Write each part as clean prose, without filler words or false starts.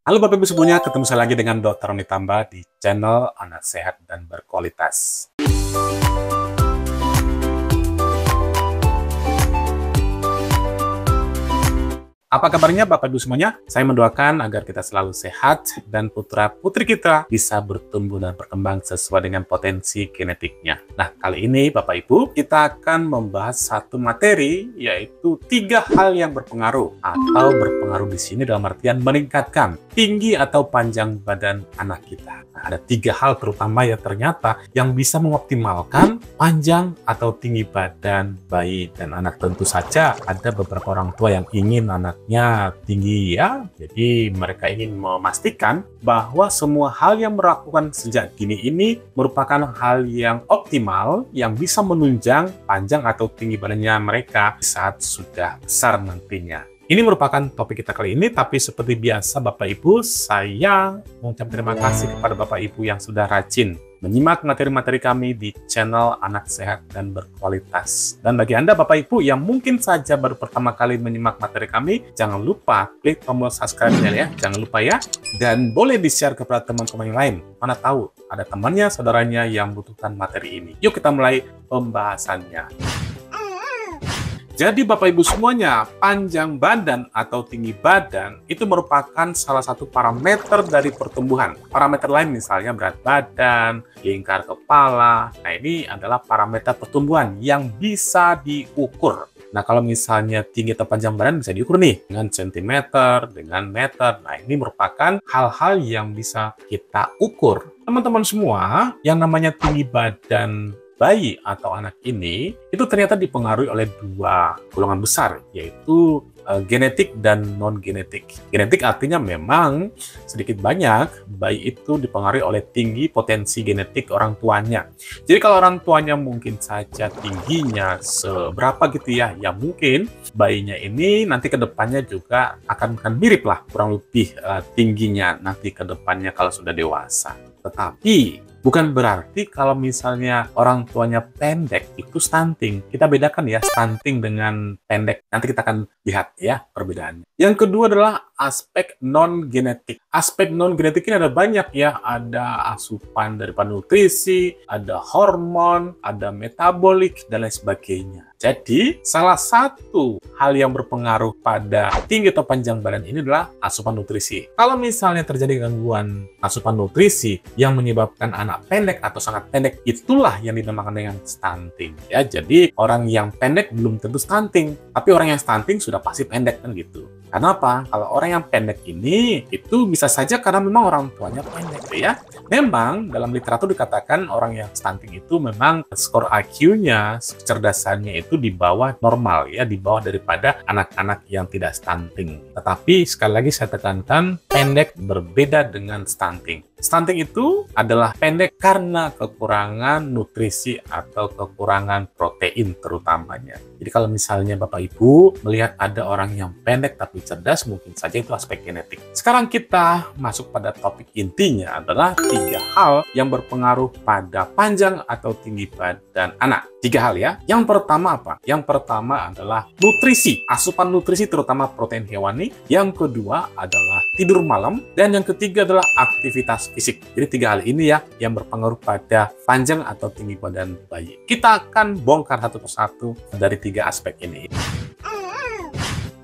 Halo Bapak Ibu semuanya, ketemu saya lagi dengan Dr. Roni Tamba di channel Anak Sehat dan Berkualitas. Apa kabarnya Bapak Ibu semuanya? Saya mendoakan agar kita selalu sehat dan putra-putri kita bisa bertumbuh dan berkembang sesuai dengan potensi genetiknya. Nah, kali ini Bapak Ibu, kita akan membahas satu materi, yaitu 3 hal yang berpengaruh atau berpengaruh di sini dalam artian meningkatkan tinggi atau panjang badan anak kita. Nah, ada 3 hal terutama ya ternyata yang bisa mengoptimalkan panjang atau tinggi badan bayi dan anak. Tentu saja ada beberapa orang tua yang ingin anaknya tinggi ya, jadi mereka ingin memastikan bahwa semua hal yang melakukan sejak dini ini merupakan hal yang optimal yang bisa menunjang panjang atau tinggi badannya mereka saat sudah besar nantinya. Ini merupakan topik kita kali ini, tapi seperti biasa Bapak Ibu, saya mengucapkan terima kasih kepada Bapak Ibu yang sudah rajin menyimak materi-materi kami di channel Anak Sehat dan Berkualitas. Dan bagi Anda Bapak Ibu yang mungkin saja baru pertama kali menyimak materi kami, jangan lupa klik tombol subscribe-nya ya, jangan lupa ya. Dan boleh di-share kepada teman-teman yang lain. Mana tahu ada temannya, saudaranya yang membutuhkan materi ini. Yuk kita mulai pembahasannya. Jadi Bapak Ibu semuanya, panjang badan atau tinggi badan itu merupakan salah satu parameter dari pertumbuhan. Parameter lain misalnya berat badan, lingkar kepala. Nah, ini adalah parameter pertumbuhan yang bisa diukur. Nah, kalau misalnya tinggi atau panjang badan bisa diukur nih dengan sentimeter, dengan meter. Nah, ini merupakan hal-hal yang bisa kita ukur. Teman-teman semua, yang namanya tinggi badan bayi atau anak ini itu ternyata dipengaruhi oleh 2 golongan besar, yaitu genetik dan non-genetik. Genetik artinya memang sedikit banyak bayi itu dipengaruhi oleh tinggi potensi genetik orang tuanya. Jadi kalau orang tuanya mungkin saja tingginya seberapa gitu ya, ya mungkin bayinya ini nanti ke depannya juga akan mirip lah kurang lebih tingginya nanti ke depannya kalau sudah dewasa. Tetapi bukan berarti kalau misalnya orang tuanya pendek itu stunting. Kita bedakan ya stunting dengan pendek. Nanti kita akan lihat ya perbedaannya. Yang kedua adalah aspek non-genetik. Aspek non-genetik ini ada banyak ya. Ada asupan daripada nutrisi, ada hormon, ada metabolik, dan lain sebagainya. Jadi, salah satu hal yang berpengaruh pada tinggi atau panjang badan ini adalah asupan nutrisi. Kalau misalnya terjadi gangguan asupan nutrisi yang menyebabkan anak pendek atau sangat pendek, itulah yang dinamakan dengan stunting. Ya, jadi orang yang pendek belum tentu stunting, tapi orang yang stunting sudah pasti pendek kan gitu. Karena apa? Kalau orang yang pendek ini itu bisa saja karena memang orang tuanya pendek ya. Memang dalam literatur dikatakan orang yang stunting itu memang skor IQ-nya, kecerdasannya itu di bawah normal ya, di bawah daripada anak-anak yang tidak stunting. Tetapi sekali lagi saya tekankan, pendek berbeda dengan stunting. Stunting itu adalah pendek karena kekurangan nutrisi atau kekurangan protein terutamanya. Jadi kalau misalnya Bapak Ibu melihat ada orang yang pendek tapi cerdas, mungkin saja itu aspek genetik. Sekarang kita masuk pada topik intinya adalah 3 hal yang berpengaruh pada panjang atau tinggi badan anak. 3 hal ya. Yang pertama apa? Yang pertama adalah nutrisi, asupan nutrisi terutama protein hewani. Yang kedua adalah tidur malam. Dan yang ketiga adalah aktivitas fisik. Jadi 3 hal ini ya yang berpengaruh pada panjang atau tinggi badan bayi. Kita akan bongkar satu persatu dari 3 aspek ini.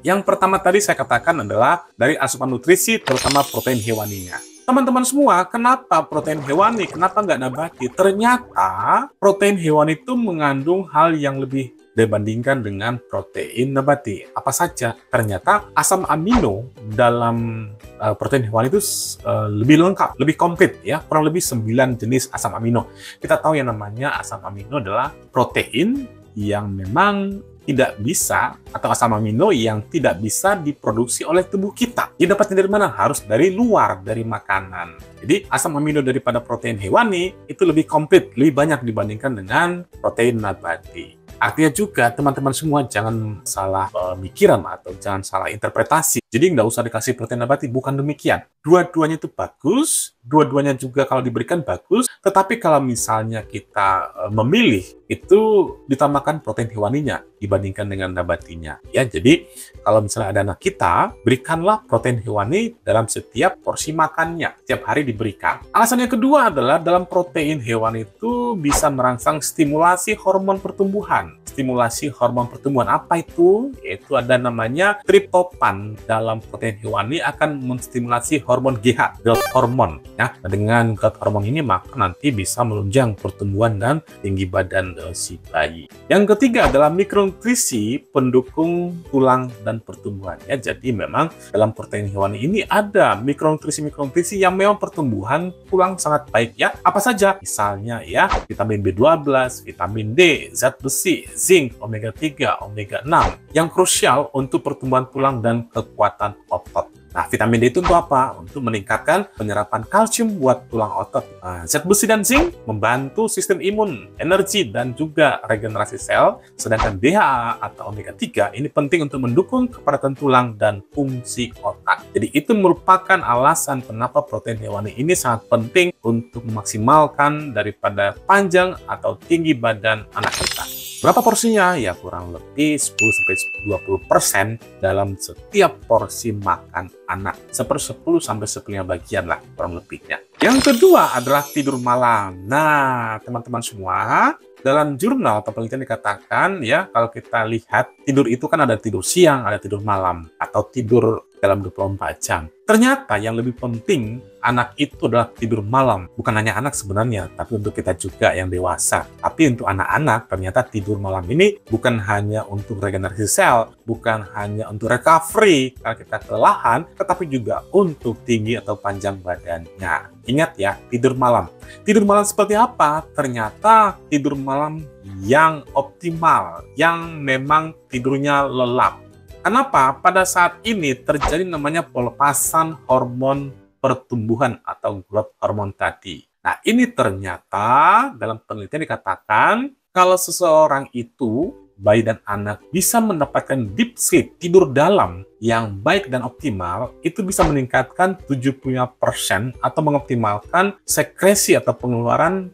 Yang pertama tadi saya katakan adalah dari asupan nutrisi terutama protein hewaninya. Teman-teman semua, kenapa protein hewani? Kenapa nggak nabati? Ternyata protein hewani itu mengandung hal yang lebih dibandingkan dengan protein nabati. Apa saja? Ternyata asam amino dalam protein hewani itu lebih lengkap, lebih komplit ya, kurang lebih 9 jenis asam amino. Kita tahu yang namanya asam amino adalah protein yang memang tidak bisa, atau asam amino yang tidak bisa diproduksi oleh tubuh kita. Dia dapatnya dari mana? Harus dari luar, dari makanan. Jadi asam amino daripada protein hewani itu lebih komplit, lebih banyak dibandingkan dengan protein nabati. Artinya juga teman-teman semua jangan salah pemikiran atau jangan salah interpretasi jadi nggak usah dikasih protein nabati. Bukan demikian. Dua-duanya itu bagus, dua-duanya juga kalau diberikan bagus, tetapi kalau misalnya kita memilih, itu ditambahkan protein hewaninya dibandingkan dengan nabatinya. Ya, jadi kalau misalnya ada anak kita, berikanlah protein hewani dalam setiap porsi makannya, setiap hari diberikan. Alasan yang kedua adalah dalam protein hewani itu bisa merangsang stimulasi hormon pertumbuhan. Stimulasi hormon pertumbuhan apa itu? Yaitu ada namanya triptofan. Dalam protein hewani akan menstimulasi hormon GH, growth hormone. Ya, dengan growth hormone ini maka nanti bisa menunjang pertumbuhan dan tinggi badan si bayi. Yang ketiga adalah mikronutrisi pendukung tulang dan pertumbuhan. Ya, jadi memang dalam protein hewani ini ada mikronutrisi yang memang pertumbuhan tulang sangat baik ya. Apa saja? Misalnya ya, vitamin B12, vitamin D, zat besi, zinc, omega 3, omega 6 yang krusial untuk pertumbuhan tulang dan kekuatan otot. Nah, vitamin D itu untuk apa? Untuk meningkatkan penyerapan kalsium buat tulang otot. Nah, zat besi dan zinc membantu sistem imun, energi, dan juga regenerasi sel. Sedangkan DHA atau omega 3 ini penting untuk mendukung kepadatan tulang dan fungsi otak. Jadi itu merupakan alasan kenapa protein hewani ini sangat penting untuk memaksimalkan daripada panjang atau tinggi badan anak kita. Berapa porsinya? Ya kurang lebih 10-20% dalam setiap porsi makan anak. 10-10 bagian lah kurang lebihnya. Yang kedua adalah tidur malam. Nah, teman-teman semua, dalam jurnal atau penelitian dikatakan ya, kalau kita lihat tidur itu kan ada tidur siang, ada tidur malam, atau tidur dalam 24 jam. Ternyata yang lebih penting anak itu adalah tidur malam. Bukan hanya anak sebenarnya, tapi untuk kita juga yang dewasa. Tapi untuk anak-anak, ternyata tidur malam ini bukan hanya untuk regenerasi sel, bukan hanya untuk recovery kalau kita kelelahan, tetapi juga untuk tinggi atau panjang badannya. Ingat ya, tidur malam. Tidur malam seperti apa? Ternyata tidur malam yang optimal, yang memang tidurnya lelap. Kenapa? Pada saat ini terjadi namanya pelepasan hormon pertumbuhan atau growth hormone tadi. Nah, ini ternyata dalam penelitian dikatakan kalau seseorang itu, bayi dan anak, bisa mendapatkan deep sleep, tidur dalam yang baik dan optimal, itu bisa meningkatkan 75% atau mengoptimalkan sekresi atau pengeluaran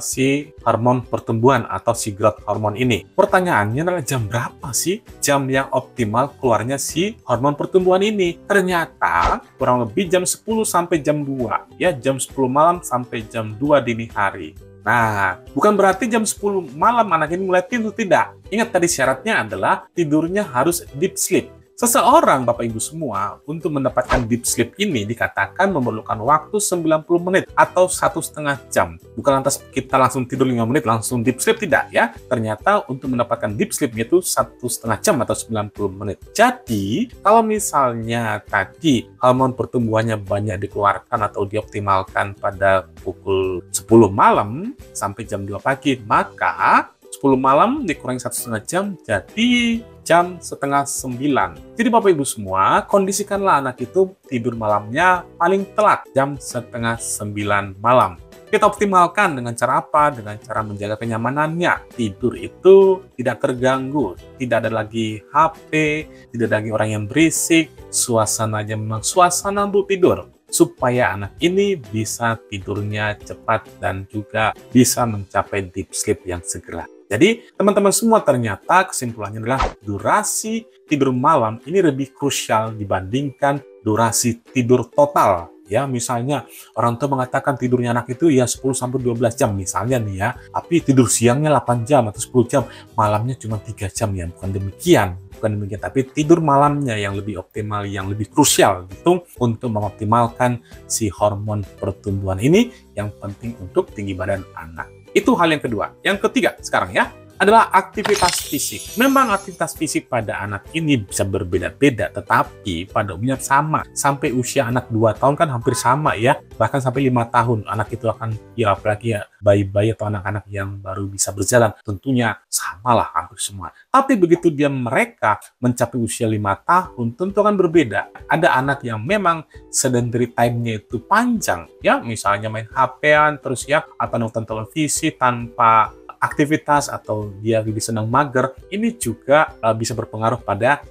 si hormon pertumbuhan atau si growth hormone ini. Pertanyaannya adalah jam berapa sih jam yang optimal keluarnya si hormon pertumbuhan ini? Ternyata kurang lebih jam 10 sampai jam 2. Ya, jam 10 malam sampai jam 2 dini hari. Nah, bukan berarti jam 10 malam anak ini mulai tidur, tidak. Ingat tadi syaratnya adalah tidurnya harus deep sleep. Seseorang, Bapak Ibu semua, untuk mendapatkan deep sleep ini dikatakan memerlukan waktu 90 menit atau 1,5 jam. Bukan lantas kita langsung tidur 5 menit langsung deep sleep, tidak ya. Ternyata untuk mendapatkan deep sleep itu 1,5 jam atau 90 menit. Jadi, kalau misalnya tadi hormon pertumbuhannya banyak dikeluarkan atau dioptimalkan pada pukul 10 malam sampai jam 2 pagi, maka 10 malam dikurangi 1,5 jam, jadi jam setengah 9. Jadi Bapak Ibu semua, kondisikanlah anak itu tidur malamnya paling telat jam setengah 9 malam. Kita optimalkan dengan cara apa? Dengan cara menjaga kenyamanannya. Tidur itu tidak terganggu, tidak ada lagi HP, tidak ada lagi orang yang berisik, suasananya memang suasana untuk tidur. Supaya anak ini bisa tidurnya cepat dan juga bisa mencapai deep sleep yang segera. Jadi, teman-teman semua, ternyata kesimpulannya adalah durasi tidur malam ini lebih krusial dibandingkan durasi tidur total. Ya, misalnya orang tua mengatakan tidurnya anak itu ya 10-12 jam misalnya nih ya, tapi tidur siangnya 8 jam atau 10 jam, malamnya cuma 3 jam ya. Bukan demikian, tapi tidur malamnya yang lebih optimal, yang lebih krusial gitu untuk mengoptimalkan si hormon pertumbuhan ini yang penting untuk tinggi badan anak. Itu hal yang kedua. Yang ketiga sekarang ya, adalah aktivitas fisik. Memang aktivitas fisik pada anak ini bisa berbeda-beda, tetapi pada umumnya sama. Sampai usia anak 2 tahun kan hampir sama ya, bahkan sampai 5 tahun anak itu akan, ya apalagi ya bayi-bayi atau anak-anak yang baru bisa berjalan, tentunya samalah hampir semua. Tapi begitu mereka mencapai usia 5 tahun, tentu akan berbeda. Ada anak yang memang sedentary time-nya itu panjang, ya misalnya main HP-an terus ya, atau nonton televisi tanpa aktivitas atau dia lebih senang mager, ini juga bisa berpengaruh pada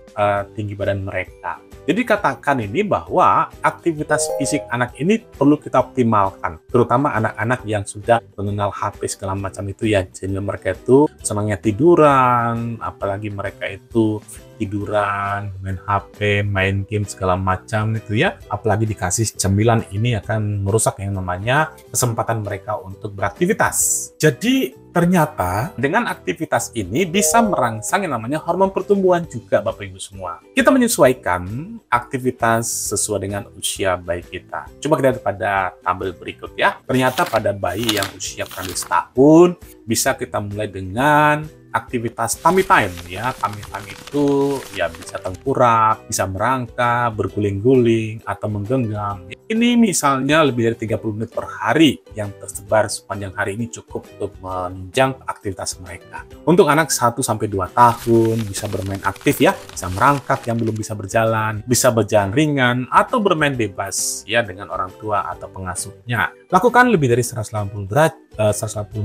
tinggi badan mereka. Jadi katakan ini bahwa aktivitas fisik anak ini perlu kita optimalkan, terutama anak-anak yang sudah mengenal HP segala macam itu ya. Jadi mereka itu senangnya tiduran, apalagi mereka itu tiduran, main HP, main game segala macam itu ya. Apalagi dikasih cemilan, ini akan merusak yang namanya kesempatan mereka untuk beraktivitas. Jadi ternyata dengan aktivitas ini bisa merangsang yang namanya hormon pertumbuhan juga Bapak Ibu semua. Kita menyesuaikan aktivitas sesuai dengan usia bayi kita. Coba kita lihat pada tabel berikut ya. Ternyata pada bayi yang usia kurang dari setahun bisa kita mulai dengan aktivitas tummy time ya. Tummy time itu ya bisa tengkurap, bisa merangkak, berguling-guling, atau menggenggam. Ini misalnya lebih dari 30 menit per hari yang tersebar sepanjang hari ini cukup untuk menunjang aktivitas mereka. Untuk anak 1-2 tahun bisa bermain aktif ya, bisa merangkak yang belum bisa berjalan, bisa berjalan ringan, atau bermain bebas ya dengan orang tua atau pengasuhnya. Lakukan lebih dari 180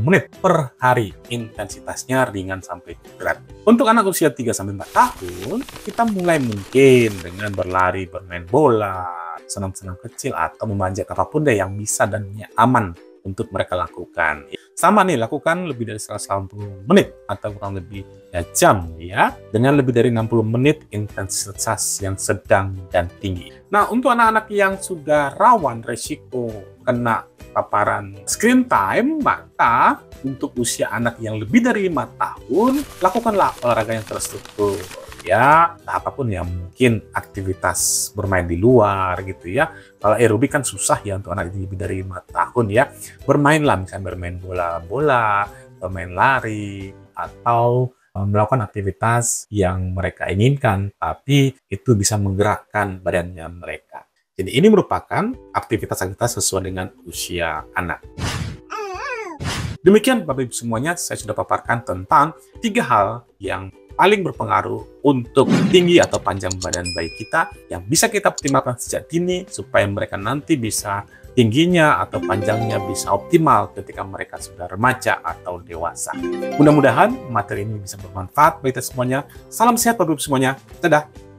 menit per hari, intensitasnya ringan sampai berat. Untuk anak usia 3-4 tahun, kita mulai mungkin dengan berlari, bermain bola, senam-senam kecil, atau memanjat apapun deh yang bisa dan aman untuk mereka lakukan. Sama nih, lakukan lebih dari 180 menit atau kurang lebih jam ya, dengan lebih dari 60 menit intensitas yang sedang dan tinggi. Nah, untuk anak-anak yang sudah rawan resiko kena paparan screen time, maka untuk usia anak yang lebih dari 5 tahun, lakukanlah olahraga yang terstruktur. Ya, apapun ya, mungkin aktivitas bermain di luar gitu ya. Kalau aerobik kan susah ya untuk anak lebih dari 5 tahun ya. Bermainlah, misalnya bermain bola-bola, bermain lari, atau melakukan aktivitas yang mereka inginkan, tapi itu bisa menggerakkan badannya mereka. Jadi ini merupakan aktivitas-aktivitas sesuai dengan usia anak. Demikian Bapak Ibu semuanya, saya sudah paparkan tentang 3 hal yang paling berpengaruh untuk tinggi atau panjang badan bayi kita yang bisa kita optimalkan sejak dini supaya mereka nanti bisa tingginya atau panjangnya bisa optimal ketika mereka sudah remaja atau dewasa. Mudah-mudahan materi ini bisa bermanfaat bagi kita semuanya. Salam sehat Bapak Ibu semuanya. Dadah.